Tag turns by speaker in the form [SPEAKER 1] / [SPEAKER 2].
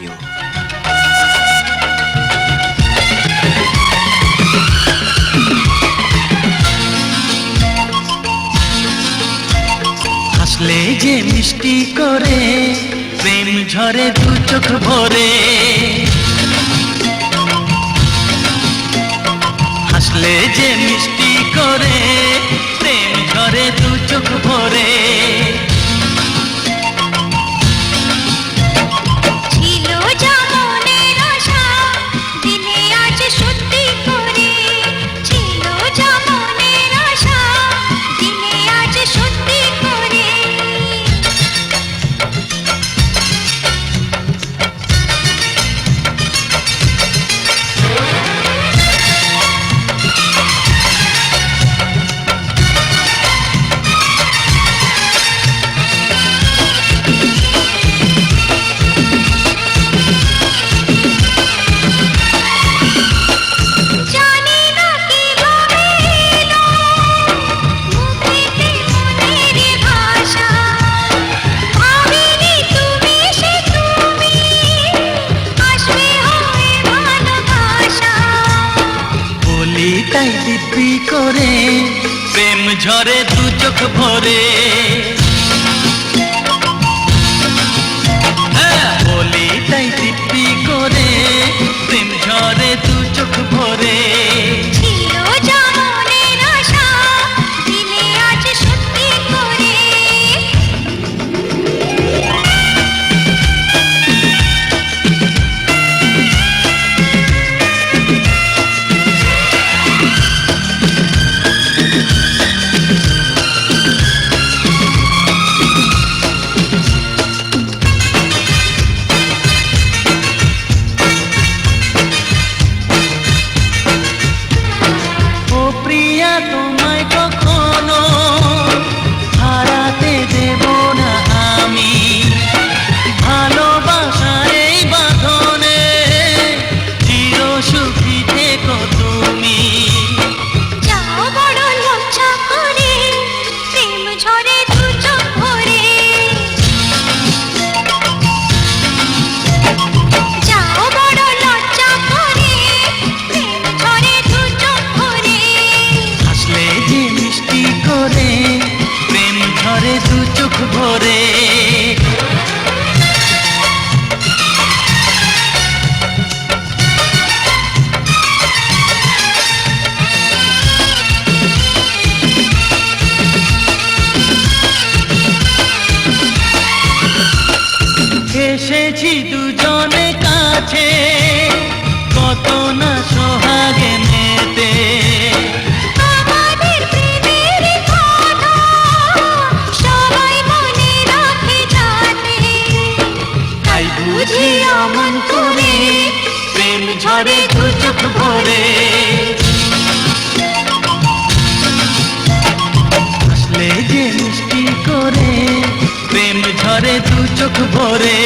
[SPEAKER 1] you.
[SPEAKER 2] হাসলে যে মিষ্টি করে প্রেম ঝরে দু চোখ ভরে, হাসলে যে মিষ্টি করে প্রেম ঝরে দু চোখ ভরে। তাই দিব্যি করে প্রেম ঝরে দু চোখ ভরে, বলি তাই দিব্যি করে প্রেম ঝরে দু চোখ ভরে। তোমায় কখনো হারাতে দেব না আমি, ভালোবাসার এই বাঁধনে চির সুখী থেকো তুমি।
[SPEAKER 3] যাও বড় লজ্জা করে প্রেম ঝরে দু চোখ ভরে, যাও বড় লজ্জা করে প্রেম ঝরে দু চোখ ভরে।
[SPEAKER 2] হাসলে যে মিষ্টি করে প্রেম ঝরে দু চোখ ভরে। এসেছি দুজনে কাছে কত না সোহাগে নেতে,
[SPEAKER 3] আমাদের প্রেমের কথা সবাই মনে রাখে যাতে,
[SPEAKER 2] তাই বুঝি অমন করে প্রেম ঝরে দু চোখ ভরে। হাসলে যে মিষ্টি করে প্রেম ঝরে দু চোখ ভরে।